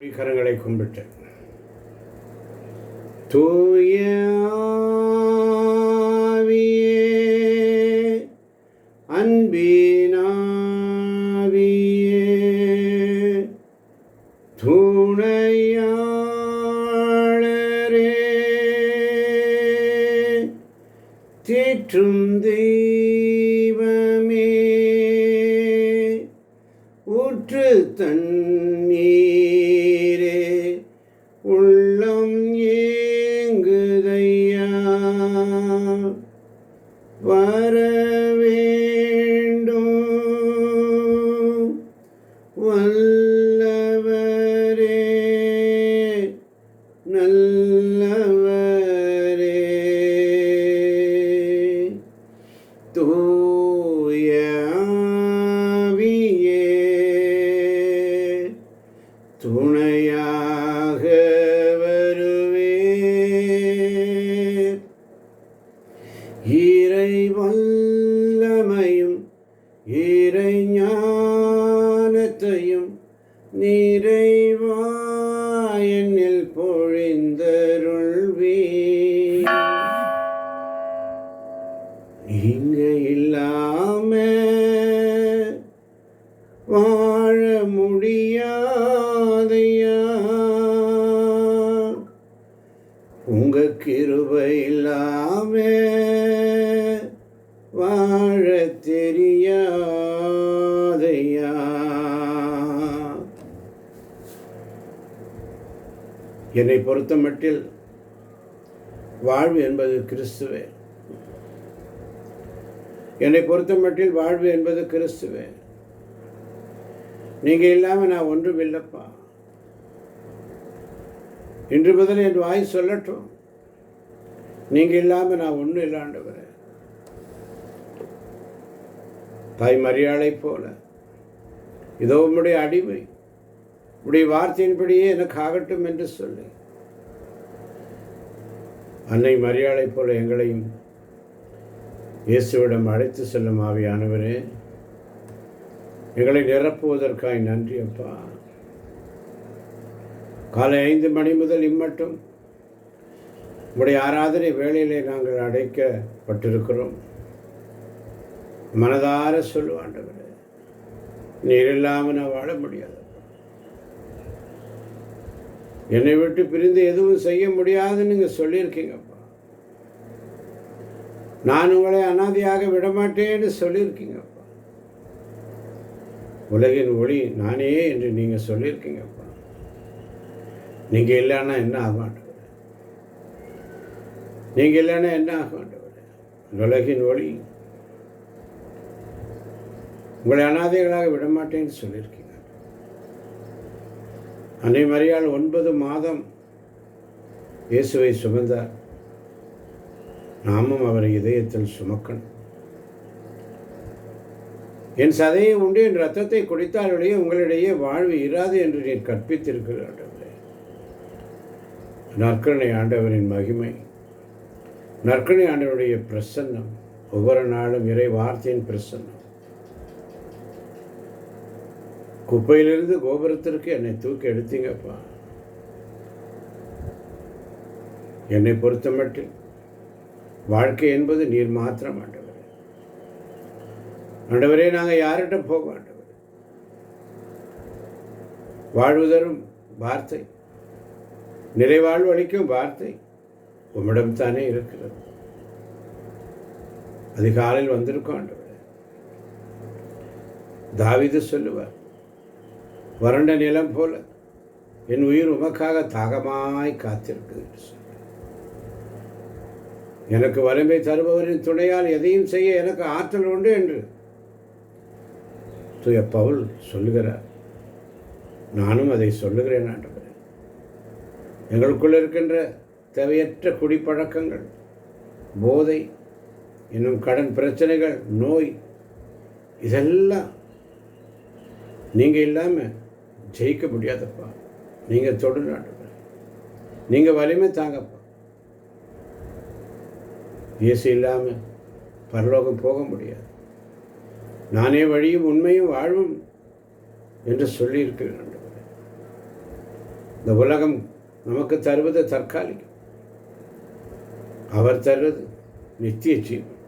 கரங்களை கும்பிட்டு தூய ஆவியே, அன்பினாவியே, துணையாளரே, தேற்றும் தெய்வமே, ஊற்று தண்ணீரே, உள்ளம் ஏங்குதையா, வரவேண்டும் வல்லவரே, நல்லவரே, தூய ஆவியே, துணையாக வருவேன். இறை வல்லமையும் இறை ஞானத்தையும் நிறைவாயனில் பொழிந்தருள்வீர். நீங்க இல்லாம வாழ முடியாதையா, உங்க கிருபை இல்லாம வாழ தெரியாதையா. என்னை பொறுத்தமட்டில் வாழ்வு என்பது கிறிஸ்துவே. என்னை பொறுத்தமட்டில் வாழ்வு என்பது கிறிஸ்துவே. நீங்க இல்லாம நான் ஒன்றும் இல்லப்பா. இன்று முதல் என் வாய் சொல்லட்டும், நீங்க இல்லாம நான் ஒன்றும் இல்லாண்டவரே. தாய் மரியாளை போல இதோ உம்முடைய அடிமை, உடைய வார்த்தையின்படியே எனக்கு ஆகட்டும் என்று சொல்லி அன்னை மரியாளை போல எங்களையும் இயேசுவிடம் அழைத்து செல்லும் ஆவியானவரே, எங்களை நிரப்புவதற்காய் நன்றி அப்பா. காலை 5 மணி முதல் இம்மட்டும் உடைய ஆராதனை வேளையிலே நாங்கள் அடைக்கப்பட்டிருக்கிறோம். மனதார சொல்லுவாண்டவரே, நீர் இல்லாமல் நான் வாழ முடியாது. என்னை விட்டு பிரிந்து எதுவும் செய்ய முடியாதுன்னு நீங்கள் சொல்லியிருக்கீங்கப்பா. நான் உங்களை அனாதையாக விடமாட்டேன்னு சொல்லியிருக்கீங்கப்பா. உலகின் ஒளி நானே என்று நீங்கள் சொல்லியிருக்கீங்கப்பா. நீங்கள் இல்லைன்னா என்ன ஆகாண்டவர்? நீங்கள் இல்லைன்னா என்ன ஆகாண்டவர்? உலகின் ஒளி, உங்களை அனாதைகளாக விடமாட்டேன்னு சொல்லியிருக்கீங்க. அன்னை மரியாள் 9 மாதம் இயேசுவை சுமந்தார். நாமும் அவரை இதயத்தில் சுமக்கணும். என் சதையை உண்டு என் ரத்தத்தை குடித்தாலுடைய உங்களிடையே வாழ்வு இராது என்று நீர் கற்பித்திருக்கிறார். நற்கருணை ஆண்டவரின் மகிமை, நற்கருணை ஆண்டவருடைய பிரசன்னம், ஒவ்வொரு நாளும் இறை வார்த்தையின் பிரசன்னம். குப்பையிலிருந்து கோபுரத்திற்கு என்னை தூக்கி எடுத்தீங்கப்பா. என்னை பொறுத்தமட்டில் வாழ்க்கை என்பது நீர் மாத்திரம் ஆண்டவரே. ஆண்டவரே, நாங்கள் யார்கிட்ட போக ஆண்டவரே? வாழ்வு தரும் வார்த்தை, நிறைவாழ்வு அளிக்கும் வார்த்தை உம்மிடம் தானே இருக்கிறது. அதிகாலையில் வந்திருக்கோம் ஆண்டவரே. தாவீது சொல்லுவார், வறண்ட நிலம் போல என் உயிர் உமக்காக தாகமாய் காத்திருக்கு. எனக்கு வலிமை தருபவரின் துணையால் எதையும் செய்ய எனக்கு ஆற்றல் உண்டு என்று தூய பவுல் சொல்லுகிறார். நானும் அதை சொல்லுகிறேன் ஆண்டவரே. எங்களுக்குள்ள இருக்கின்ற தேவையற்ற குடிப்பழக்கங்கள், போதை, இன்னும் கடன் பிரச்சனைகள், நோய், இதெல்லாம் நீங்கள் இல்லாமல் ஜெயிக்க முடியாதப்பா. நீங்கள் தொடர்ந்து ஆண்டவரே, நீங்கள் வலிமை தாங்கப்பா. இயேசு இல்லாமல் பரலோகம் போக முடியாது. நானே வழியும் உண்மையும் வாழ்வும் என்று சொல்லியிருக்கிறேன் ஆண்டவரே. இந்த உலகம் நமக்கு தருவது தற்காலிகம், அவர் தருவது நித்திய ஜீவன்.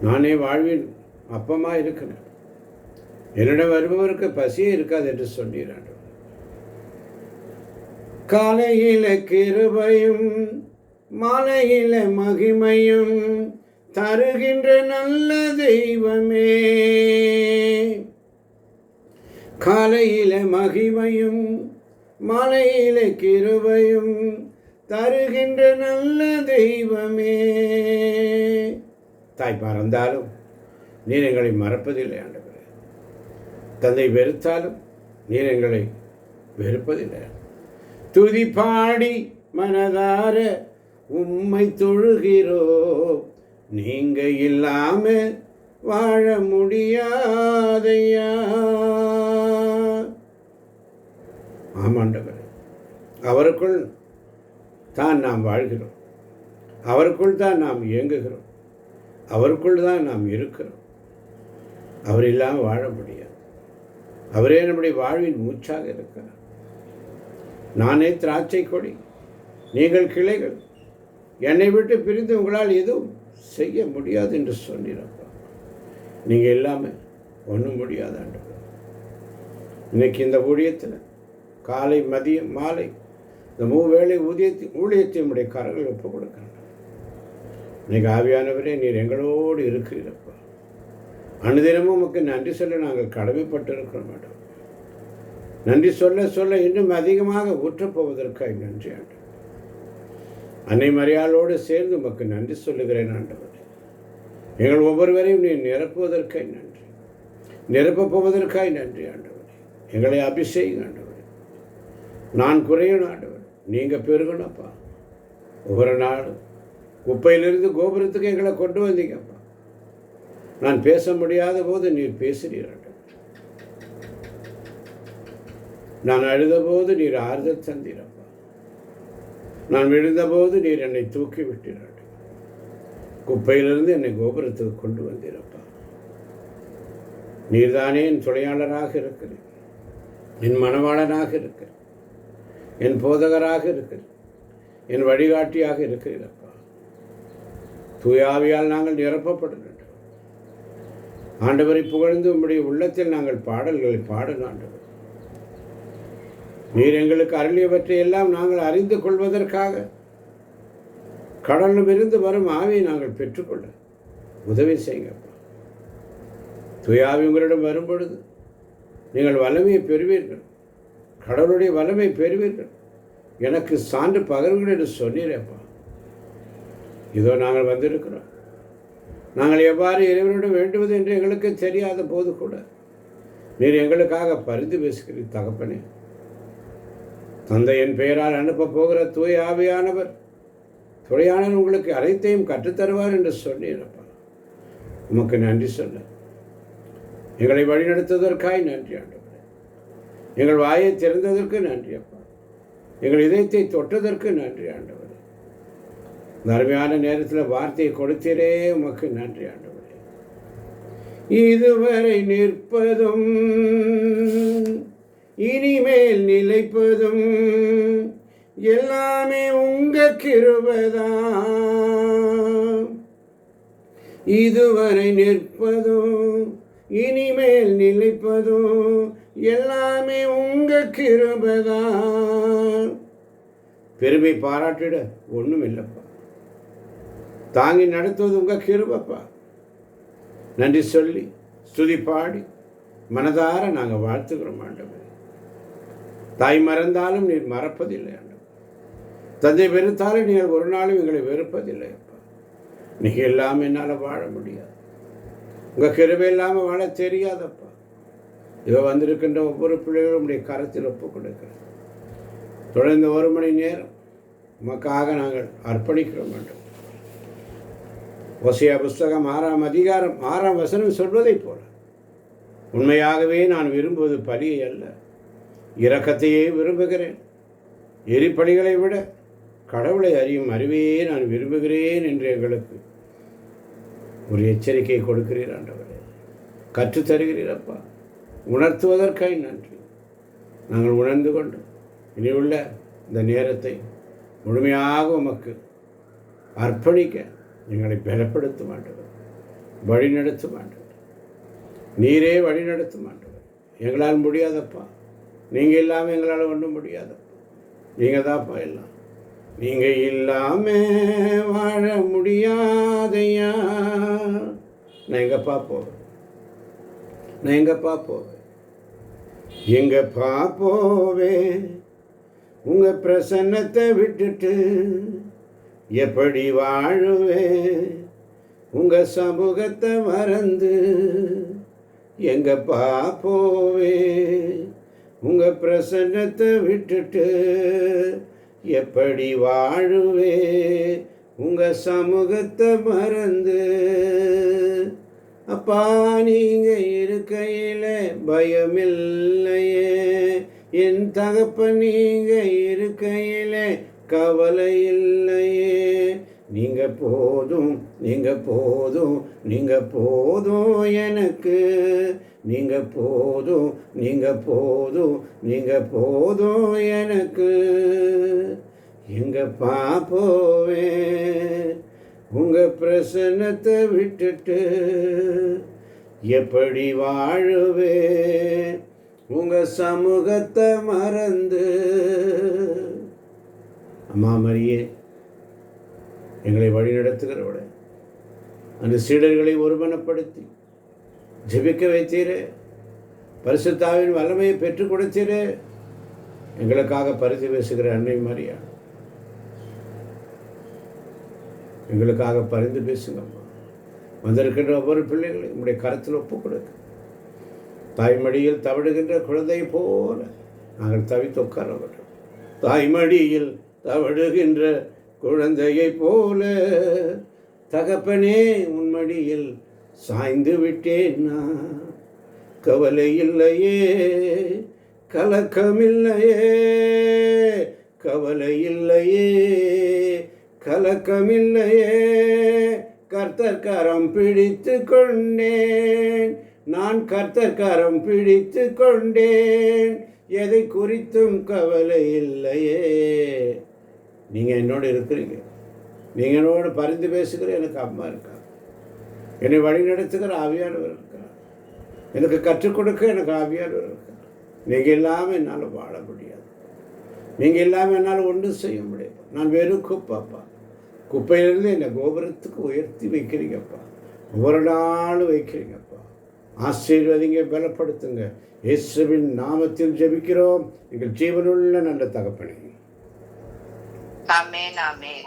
நானே வாழ்வின் அப்பமாக இருக்கிறேன், என்னிடம் வருபவருக்கு பசியே இருக்காது என்று சொன்னீர். காலையில கிருபையும் மாலையில மகிமையும் தருகின்ற நல்ல தெய்வமே. காலையில மகிமையும் மாலையில கிருபையும் தருகின்ற நல்ல தெய்வமே. தாய் மறந்தாலும் நீர் எங்களை மறப்பதில்லை ஆண்டவரே. தந்தை வெறுத்தாலும் நீர் எங்களை வெறுப்பதில்லை. துதி பாடி மனதார உம்மை தொழுகிறோம், நீங்க இல்லாம வாழ முடியாதையா. ஆமாண்டவர், அவருக்குள் தான் நாம் வாழ்கிறோம், அவருக்குள் தான் நாம் இயங்குகிறோம், அவருக்குள் தான் நாம் இருக்கிறோம். அவர் இல்லாமல் வாழ முடியாது. அவரே நம்முடைய வாழ்வின் மூச்சாக இருக்கிறார். நானே திராட்சை கொடி, நீங்கள் கிளைகள், என்னை விட்டு பிரிந்து உங்களால் எதுவும் செய்ய முடியாது என்று சொன்னீரப்பா. நீங்கள் இல்லாமல் ஒன்றும் முடியாது ஆண்டவர். இன்னைக்கு இந்த ஊழியத்தில் காலை மதியம் மாலை இந்த மூவேளை ஊழியத்தை நம்முடைய கரங்கள் ஒப்புக் கொடுக்கிறேன். இன்னைக்கு ஆவியானவரே நீர் எங்களோடு இருக்கிறீரப்பா. அனுதினமும் உமக்கு நன்றி சொல்ல நாங்கள் கடமைப்பட்டு இருக்கிறோம் ஆண்டவர். நன்றி சொல்ல சொல்ல இன்னும் அதிகமாக ஊற்றப்போவதற்காக நன்றி ஆண்டவர். அன்னை மரியாளோடு சேர்ந்து உமக்கு நன்றி சொல்லுகிறேன் ஆண்டவர். எங்கள் ஒவ்வொருவரையும் நீ நிரப்புவதற்காக நன்றி, நிரப்பப் போவதற்காக நன்றி ஆண்டவர். எங்களை அபிஷேகம் ஆண்டவர். நான் குறையணும் ஆண்டவர், நீங்கள் பெருகணும்ப்பா. ஒவ்வொரு நாளும் குப்பையிலிருந்து கோபுரத்துக்கு எங்களை கொண்டு வந்தீங்கப்பா. நான் பேச முடியாத போது நீர் பேசுகிறீர் ஆண்டவர். நான் அழுத போது நீர் ஆறுதல் தந்தீரப்பா. நான் விழுந்தபோது நீர் என்னை தூக்கி விட்டீர். குப்பையிலிருந்து என்னை கோபுரத்துக்கு கொண்டு வந்தீரப்பா. நீர்தானே என் துணையாளராக இருக்கிறேன், என் மணவாளனாக இருக்கிறேன், என் போதகராக இருக்கிறேன், என் வழிகாட்டியாக இருக்கிறீரப்பா. தூயாவியால் நாங்கள் நிரப்பப்பட வேண்டும் ஆண்டவரை புகழ்ந்து உம்முடைய உள்ளத்தில் நாங்கள் பாடல்களை பாடணும் ஆண்டவர். நீர் எங்களுக்கு அருளியவற்றை எல்லாம் நாங்கள் அறிந்து கொள்வதற்காக கடலிலிருந்து வரும் ஆவியை நாங்கள் பெற்றுக்கொள்ள உதவி செய்யுங்கப்பா. தூயாவி உங்களிடம் வரும் பொழுது நீங்கள் வல்லமையை பெறுவீர்கள், கடவுளுடைய வல்லமை பெறுவீர்கள். எனக்கு சான்று பகருங்கள் என்று சொன்னீரப்பா. இதோ நாங்கள் வந்திருக்கிறோம். நாங்கள் எவ்வாறு இறைவனிடம் வேண்டுவது என்று எங்களுக்கு தெரியாத போது கூட நீர் எங்களுக்காக பரிந்து பேசுகிறீர் தகப்பனே. தந்தை என் பெயரால் அனுப்ப போகிற தூய ஆவியானவர் துறையானவர் உங்களுக்கு அனைத்தையும் கற்றுத்தருவார் என்று சொன்னீரப்பா. உமக்கு நன்றி சொல்ல எங்களை வழிநடத்துவதற்காய் நன்றி ஆண்டவரே. எங்கள் வாயை திறந்ததற்கு நன்றி அப்பா. எங்கள் இதயத்தை தொட்டதற்கு நன்றி ஆண்டவரே. இந்த அருமையான நேரத்தில் வார்த்தையை கொடுத்தீரே, உமக்கு நன்றி ஆண்டவரே. இதுவரை நிற்பதும் இனிமேல் நிலைப்பதும் எல்லாமே உங்க கிருபைதான். இதுவரை நிற்பதும் இனிமேல் நிலைப்பதும் எல்லாமே உங்க கிருபைதான். பெருமை பாராட்டிட ஒன்றும் இல்லைப்பா. தாங்கி நடத்துவது உங்க கிருபைப்பா. நன்றி சொல்லி ஸ்துதி பாடி மனதார நாங்கள் வாழ்த்துக்கிறோம் ஆண்டவர். தாய் மறந்தாலும் நீர் மறப்பதில்லை ஆண்டவர். தந்தை வெறுத்தாலும் நீங்கள் ஒரு நாளும் எங்களை வெறுப்பதில்லை அப்பா. நீங்கள் இல்லாமல் என்னால் வாழ முடியாது, உங்கள் கிருபை இல்லாமல் வாழ தெரியாதப்பா. இதோ வந்திருக்கின்ற ஒவ்வொரு பிள்ளைகளும் உடைய கரத்தில் ஒப்புக் கொடுக்கிறேன். தொடர்ந்து 1 மணி நேரம் உமக்காக நாங்கள் அர்ப்பணிக்கிறோம் ஆண்டவர். ஓசியா புஸ்தகம் 6ஆம் அதிகாரம் 6ஆம் வசனம் சொல்வதைப் போல உண்மையாகவே நான் விரும்புவது பலியை அல்ல, இரக்கத்தையே விரும்புகிறேன். எரிபலிகளை விட கடவுளை அறியும் அறிவையே நான் விரும்புகிறேன் என்று எங்களுக்கு ஒரு எச்சரிக்கையை கொடுக்கிறீர் ஆண்டவரே. கற்றுத்தருகிறீரப்பா. உணர்த்துவதற்காய் நன்றி. நாங்கள் உணர்ந்து கொண்டு இனியுள்ள இந்த நேரத்தை முழுமையாக உமக்கு அர்ப்பணிக்க எங்களை பலப்படுத்த மாட்டவர், வழிநடத்த மாட்டவர். நீரே வழிநடத்த மாட்டவர். எங்களால் முடியாதப்பா, நீங்கள் இல்லாமல் எங்களால் ஒன்றும் முடியாதப்பா. நீங்கள் தான்ப்பா எல்லாம். நீங்கள் இல்லாமல் வாழ முடியாதையா. நான் எங்கப்பா போவேன்? நான் எங்கப்பா போவேன்? எங்கப்பா போவேன்? உங்கள் பிரசன்னத்தை விட்டுட்டு எப்படி வாழுவேன்? உங்கள் சமூகத்தை மறந்து எங்கப்பா போவேன்? உங்கள் பிரசன்னத்தை விட்டுட்டு எப்படி வாழுவேன்? உங்கள் சமூகத்தை மறந்து. அப்பா, நீங்கள் இருக்கையில் பயமில்லையே. என் தகப்பன் நீங்கள் இருக்கையில் கவலை இல்லையே. நீங்கள் போதும், நீங்கள் போதும், நீங்கள் போதும் எனக்கு. நீங்கள் போதும், நீங்கள் போதும், நீங்கள் போதும் எனக்கு. எங்கப்பா போவேன்? உங்கள் பிரசன்னத்தை விட்டுட்டு எப்படி வாழுவேன்? உங்கள் சமூகத்தை மறந்து. அம்மா மரியே, எங்களை வழிநடத்துகிறவளே, அந்த சீடர்களை ஒருமனப்படுத்தி ஜெபிக்க வைத்தீரே, பரிசுத்தாவின் வல்லமையை பெற்றுக் கொடுத்தீரே. எங்களுக்காக பரிந்து பேசுகிற அன்னை மரியா, எங்களுக்காக பரிந்து பேசுங்கம்மா. வந்திருக்கின்ற ஒவ்வொரு பிள்ளைகளையும் உங்களுடைய கருத்தில் ஒப்புக் கொடுக்க. தாய்மடியில் தவடுகின்ற குழந்தை போல நாங்கள் தவித்து உட்கார வேண்டும். தாய்மடியில் தவடுகின்ற குழந்தையை போல தகப்பனே உன்மடியில் சாய்ந்து விட்டேன் நான். கவலை இல்லையே, கலக்கமில்லையே, கவலை இல்லையே, கலக்கமில்லையே. கர்த்தர் கரம் பிடித்து கொண்டேன், நான் கர்த்தர் கரம் பிடித்து கொண்டேன். எதை குறித்தும் கவலை இல்லையே. நீங்கள் என்னோடு இருக்கிறீங்க. நீங்கள் என்னோடு பரிந்து பேசுகிற எனக்கு அம்மா இருக்கா. என்னை வழி நடத்துகிற ஆவியானவர் இருக்கார். எனக்கு கற்றுக் கொடுக்க எனக்கு ஆவியானவர் இருக்கார். நீங்கள் இல்லாமல் என்னால் வாழ முடியாது. நீங்கள் இல்லாமல் என்னால் ஒன்றும் செய்ய முடியாது. நான் வெறும் குப்பாப்பா. குப்பையிலிருந்து என்னை கோபுரத்துக்கு உயர்த்தி வைக்கிறீங்கப்பா. ஒவ்வொரு நாளும் வைக்கிறீங்கப்பா. ஆசீர்வதிங்க, பலப்படுத்துங்க. இயேசுவின் நாமத்தில் ஜெபிக்கிறோம் எங்கள் ஜீவனுள்ள நல்ல தகப்பனே. ஆமென், ஆமென்.